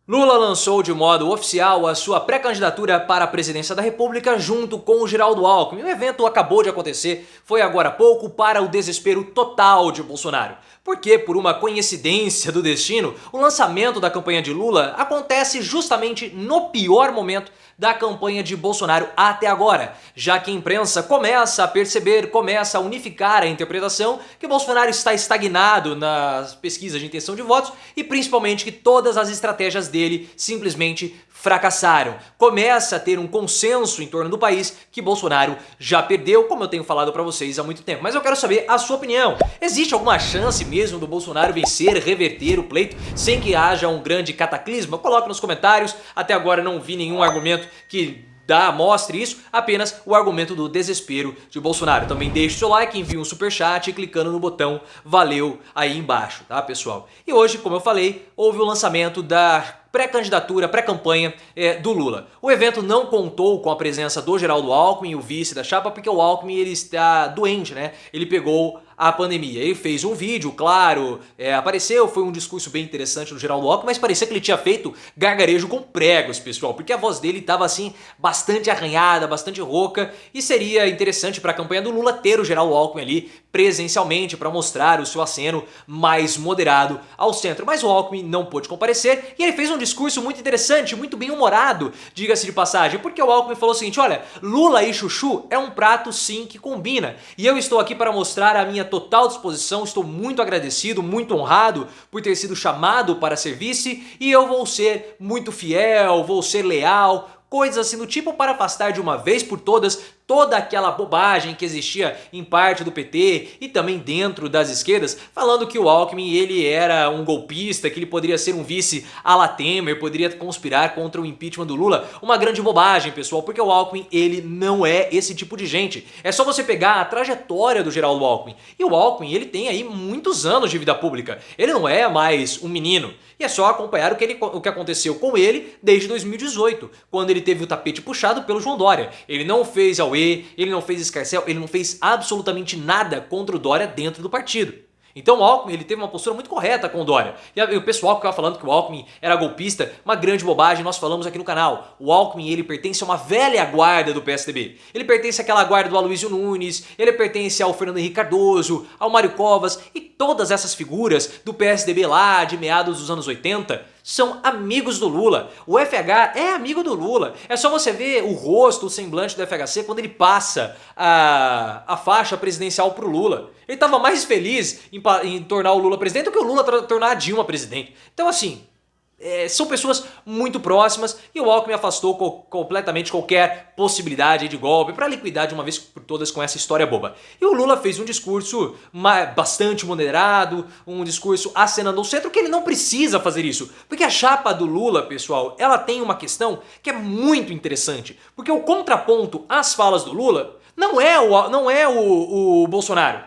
Lula lançou de modo oficial a sua pré-candidatura para a presidência da República junto com o Geraldo Alckmin. O evento acabou de acontecer, foi agora há pouco, para o desespero total de Bolsonaro. Porque, por uma coincidência do destino, o lançamento da campanha de Lula acontece justamente no pior momento da campanha de Bolsonaro até agora, já que a imprensa começa a perceber, começa a unificar a interpretação que Bolsonaro está estagnado nas pesquisas de intenção de votos e principalmente que todas as estratégias dele simplesmente fracassaram. Começa a ter um consenso em torno do país que Bolsonaro já perdeu, como eu tenho falado para vocês há muito tempo. Mas eu quero saber a sua opinião. Existe alguma chance mesmo do Bolsonaro vencer, reverter o pleito sem que haja um grande cataclisma? Coloque nos comentários. Até agora não vi nenhum argumento que mostre isso, apenas o argumento do desespero de Bolsonaro. Também deixe o seu like, envie um superchat clicando no botão valeu aí embaixo, tá, pessoal? E hoje, como eu falei, houve o lançamento da pré-candidatura, pré-campanha do Lula. O evento não contou com a presença do Geraldo Alckmin, o vice da chapa, porque o Alckmin ele está doente, né? Ele pegou a pandemia. Ele fez um vídeo, claro, apareceu, foi um discurso bem interessante do Geraldo Alckmin, mas parecia que ele tinha feito gargarejo com pregos, pessoal, porque a voz dele estava assim, bastante arranhada, bastante rouca, e seria interessante para a campanha do Lula ter o Geraldo Alckmin ali presencialmente para mostrar o seu aceno mais moderado ao centro. Mas o Alckmin não pôde comparecer e ele fez um discurso muito interessante, muito bem humorado, diga-se de passagem, porque o Alckmin falou o seguinte: olha, Lula e chuchu é um prato sim que combina, e eu estou aqui para mostrar a minha total disposição, estou muito agradecido, muito honrado por ter sido chamado para ser vice, e eu vou ser muito fiel, vou ser leal, coisas assim do tipo para afastar de uma vez por todas toda aquela bobagem que existia em parte do PT e também dentro das esquerdas, falando que o Alckmin ele era um golpista, que ele poderia ser um vice à la Temer, poderia conspirar contra o impeachment do Lula. Uma grande bobagem, pessoal, porque o Alckmin ele não é esse tipo de gente. É só você pegar a trajetória do Geraldo Alckmin. E o Alckmin ele tem aí muitos anos de vida pública. Ele não é mais um menino. E é só acompanhar o que aconteceu com ele desde 2018, quando ele teve o tapete puxado pelo João Dória. Ele não fez auê, ele não fez escarcéu, ele não fez absolutamente nada contra o Dória dentro do partido. Então o Alckmin ele teve uma postura muito correta com o Dória. E o pessoal que ficava falando que o Alckmin era golpista, uma grande bobagem, nós falamos aqui no canal. O Alckmin ele pertence a uma velha guarda do PSDB. Ele pertence àquela guarda do Aloysio Nunes, ele pertence ao Fernando Henrique Cardoso, ao Mário Covas e todas essas figuras do PSDB lá de meados dos anos 80 são amigos do Lula. O FH é amigo do Lula. É só você ver o rosto, o semblante do FHC quando ele passa a faixa presidencial pro Lula. Ele estava mais feliz em tornar o Lula presidente do que o Lula tornar a Dilma presidente. Então assim, são pessoas muito próximas e o Alckmin afastou completamente qualquer possibilidade de golpe para liquidar de uma vez por todas com essa história boba. E o Lula fez um discurso bastante moderado, um discurso acenando ao centro, que ele não precisa fazer isso. Porque a chapa do Lula, pessoal, ela tem uma questão que é muito interessante. Porque o contraponto às falas do Lula não é o Bolsonaro.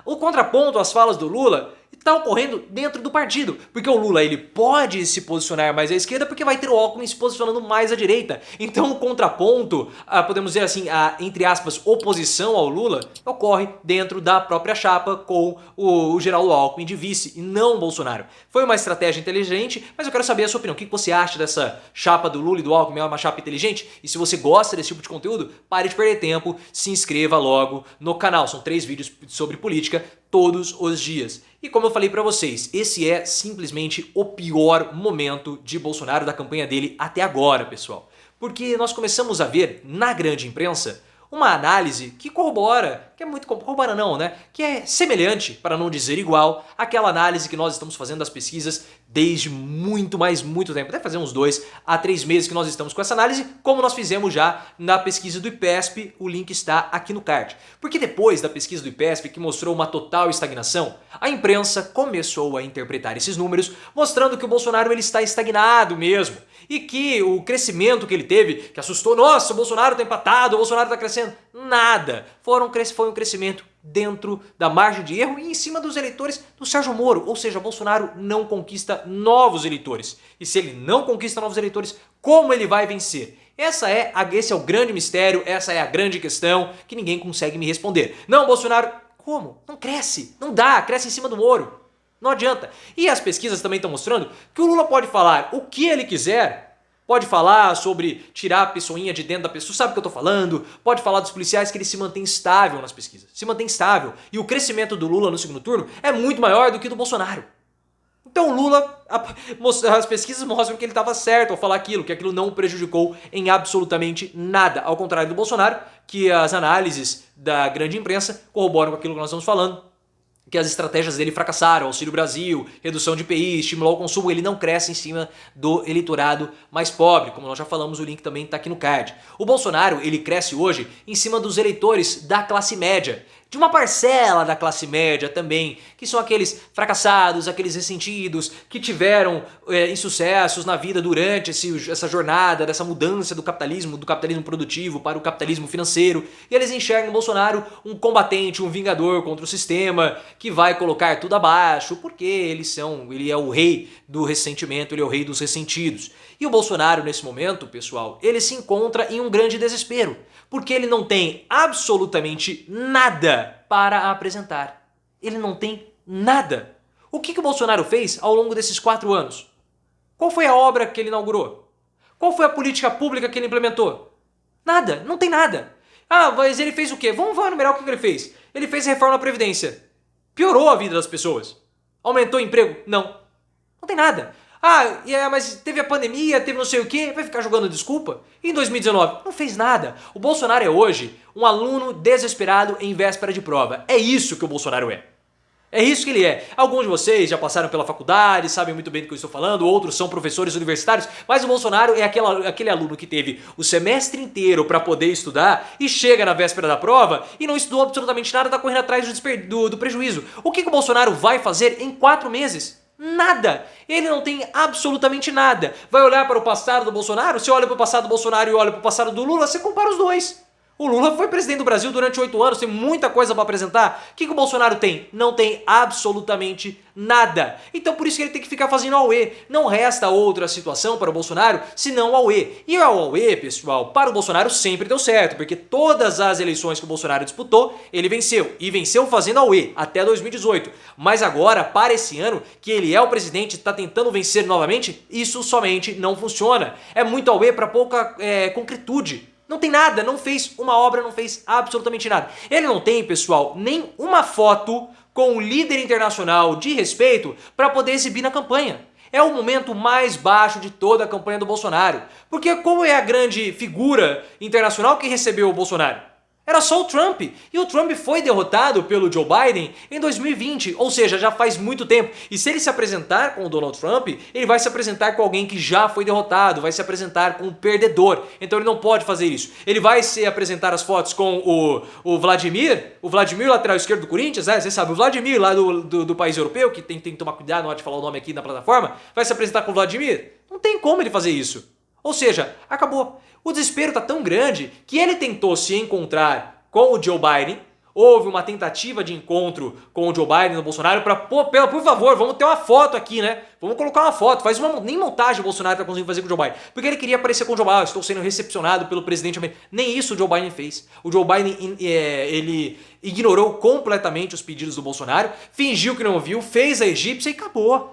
O contraponto às falas do Lula está ocorrendo dentro do partido, porque o Lula ele pode se posicionar mais à esquerda porque vai ter o Alckmin se posicionando mais à direita. Então o contraponto, podemos dizer assim, a, entre aspas, oposição ao Lula, ocorre dentro da própria chapa com o Geraldo Alckmin de vice e não o Bolsonaro. Foi uma estratégia inteligente, mas eu quero saber a sua opinião. O que você acha dessa chapa do Lula e do Alckmin? É uma chapa inteligente? E se você gosta desse tipo de conteúdo, pare de perder tempo, se inscreva logo no canal. São 3 vídeos sobre política todos os dias. E como eu falei pra vocês, esse é simplesmente o pior momento de Bolsonaro, da campanha dele até agora, pessoal. Porque nós começamos a ver na grande imprensa uma análise que corrobora, que é muito corrobora não, né? Que é semelhante, para não dizer igual, àquela análise que nós estamos fazendo das pesquisas desde muito tempo. Deve fazer uns 2 a 3 meses que nós estamos com essa análise, como nós fizemos já na pesquisa do IPESP, o link está aqui no card. Porque depois da pesquisa do IPESP, que mostrou uma total estagnação, a imprensa começou a interpretar esses números, mostrando que o Bolsonaro ele está estagnado mesmo. E que o crescimento que ele teve, que assustou, nossa, o Bolsonaro está empatado, o Bolsonaro está crescendo. Nada. Foi um crescimento dentro da margem de erro e em cima dos eleitores do Sérgio Moro. Ou seja, Bolsonaro não conquista novos eleitores. E se ele não conquista novos eleitores, como ele vai vencer? Esse é o grande mistério, essa é a grande questão que ninguém consegue me responder. Não, Bolsonaro, como? Não cresce, não dá, cresce em cima do Moro. Não adianta. E as pesquisas também estão mostrando que o Lula pode falar o que ele quiser, pode falar sobre tirar a pessoinha de dentro da pessoa, sabe o que eu tô falando? Pode falar dos policiais que ele se mantém estável nas pesquisas, se mantém estável. E o crescimento do Lula no segundo turno é muito maior do que do Bolsonaro. Então o Lula, as pesquisas mostram que ele estava certo ao falar aquilo, que aquilo não o prejudicou em absolutamente nada. Ao contrário do Bolsonaro, que as análises da grande imprensa corroboram com aquilo que nós estamos falando, que as estratégias dele fracassaram, Auxílio Brasil, redução de IPI, estimular o consumo, ele não cresce em cima do eleitorado mais pobre, como nós já falamos, o link também está aqui no card. O Bolsonaro, ele cresce hoje em cima dos eleitores da classe média, de uma parcela da classe média também, que são aqueles fracassados, aqueles ressentidos, que tiveram insucessos na vida durante essa jornada, dessa mudança do capitalismo produtivo para o capitalismo financeiro, e eles enxergam o Bolsonaro um combatente, um vingador contra o sistema, que vai colocar tudo abaixo, porque ele é o rei do ressentimento, ele é o rei dos ressentidos. E o Bolsonaro, nesse momento, pessoal, ele se encontra em um grande desespero, porque ele não tem absolutamente nada para apresentar. Ele não tem nada. O que o Bolsonaro fez ao longo desses 4 anos? Qual foi a obra que ele inaugurou? Qual foi a política pública que ele implementou? Nada, não tem nada. Ah, mas ele fez o quê? Vamos enumerar o que ele fez. Ele fez a reforma da Previdência. Piorou a vida das pessoas. Aumentou o emprego? Não. Não tem nada. Ah, mas teve a pandemia, teve não sei o quê, vai ficar jogando desculpa? E em 2019? Não fez nada. O Bolsonaro é hoje um aluno desesperado em véspera de prova. É isso que o Bolsonaro é. É isso que ele é. Alguns de vocês já passaram pela faculdade, sabem muito bem do que eu estou falando, outros são professores universitários, mas o Bolsonaro é aquele aluno que teve o semestre inteiro para poder estudar e chega na véspera da prova e não estudou absolutamente nada, está correndo atrás do prejuízo. O que o Bolsonaro vai fazer em 4 meses? Nada. Ele não tem absolutamente nada. Vai olhar para o passado do Bolsonaro? Você olha para o passado do Bolsonaro e olha para o passado do Lula, você compara os dois. O Lula foi presidente do Brasil durante 8 anos, tem muita coisa para apresentar. O que o Bolsonaro tem? Não tem absolutamente nada. Então por isso que ele tem que ficar fazendo auê. Não resta outra situação para o Bolsonaro senão o auê. E o auê, pessoal, para o Bolsonaro sempre deu certo, porque todas as eleições que o Bolsonaro disputou, ele venceu. E venceu fazendo auê, até 2018. Mas agora, para esse ano, que ele é o presidente e está tentando vencer novamente, isso somente não funciona. É muito auê para pouca concretude. Não tem nada, não fez uma obra, não fez absolutamente nada. Ele não tem, pessoal, nem uma foto com um líder internacional de respeito para poder exibir na campanha. É o momento mais baixo de toda a campanha do Bolsonaro. Porque qual é a grande figura internacional que recebeu o Bolsonaro? Era só o Trump, e o Trump foi derrotado pelo Joe Biden em 2020, ou seja, já faz muito tempo. E se ele se apresentar com o Donald Trump, ele vai se apresentar com alguém que já foi derrotado, vai se apresentar com um perdedor, então ele não pode fazer isso. Ele vai se apresentar as fotos com o Vladimir, lateral esquerdo do Corinthians, você sabe, o Vladimir lá do país europeu, que tem que tomar cuidado na hora de falar o nome aqui na plataforma, vai se apresentar com o Vladimir? Não tem como ele fazer isso. Ou seja, acabou. O desespero está tão grande que ele tentou se encontrar com o Joe Biden, houve uma tentativa de encontro com o Joe Biden e o Bolsonaro para, por favor, vamos ter uma foto aqui, né? Vamos colocar uma foto, nem montagem o Bolsonaro está conseguindo fazer com o Joe Biden, porque ele queria aparecer com o Joe Biden, estou sendo recepcionado pelo presidente americano. Nem isso o Joe Biden fez. O Joe Biden, ele ignorou completamente os pedidos do Bolsonaro, fingiu que não ouviu, fez a egípcia e acabou.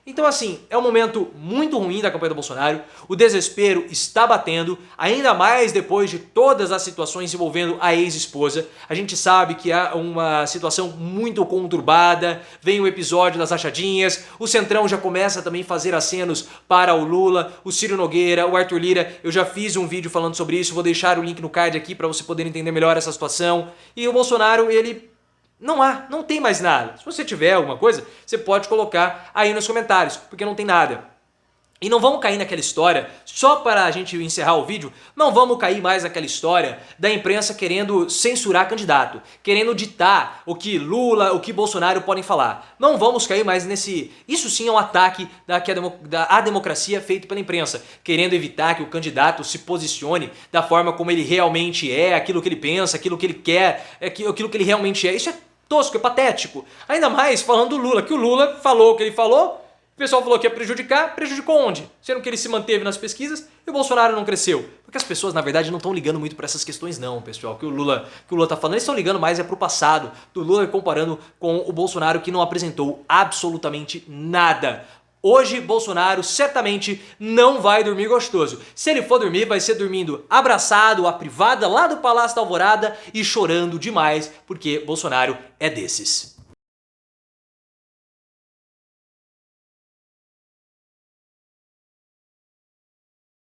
Então assim, é um momento muito ruim da campanha do Bolsonaro, o desespero está batendo, ainda mais depois de todas as situações envolvendo a ex-esposa. A gente sabe que há uma situação muito conturbada, vem o episódio das rachadinhas, o Centrão já começa também a fazer acenos para o Lula, o Ciro Nogueira, o Arthur Lira. Eu já fiz um vídeo falando sobre isso, vou deixar o link no card aqui para você poder entender melhor essa situação. E o Bolsonaro, ele... não tem mais nada. Se você tiver alguma coisa, você pode colocar aí nos comentários, porque não tem nada. E não vamos cair naquela história, só para a gente encerrar o vídeo, não vamos cair mais naquela história da imprensa querendo censurar candidato, querendo ditar o que Lula, o que Bolsonaro podem falar. Não vamos cair mais nesse... Isso sim é um ataque à democracia feito pela imprensa, querendo evitar que o candidato se posicione da forma como ele realmente é, aquilo que ele pensa, aquilo que ele quer, aquilo que ele realmente é. Isso é tosco, é patético. Ainda mais falando do Lula, que o Lula falou o que ele falou, pessoal falou que ia prejudicar, prejudicou onde? Sendo que ele se manteve nas pesquisas e o Bolsonaro não cresceu. Porque as pessoas, na verdade, não estão ligando muito para essas questões não, pessoal. Que o Lula tá falando, eles estão ligando mais é pro passado do Lula comparando com o Bolsonaro, que não apresentou absolutamente nada. Hoje, Bolsonaro certamente não vai dormir gostoso. Se ele for dormir, vai ser dormindo abraçado à privada lá do Palácio da Alvorada e chorando demais, porque Bolsonaro é desses.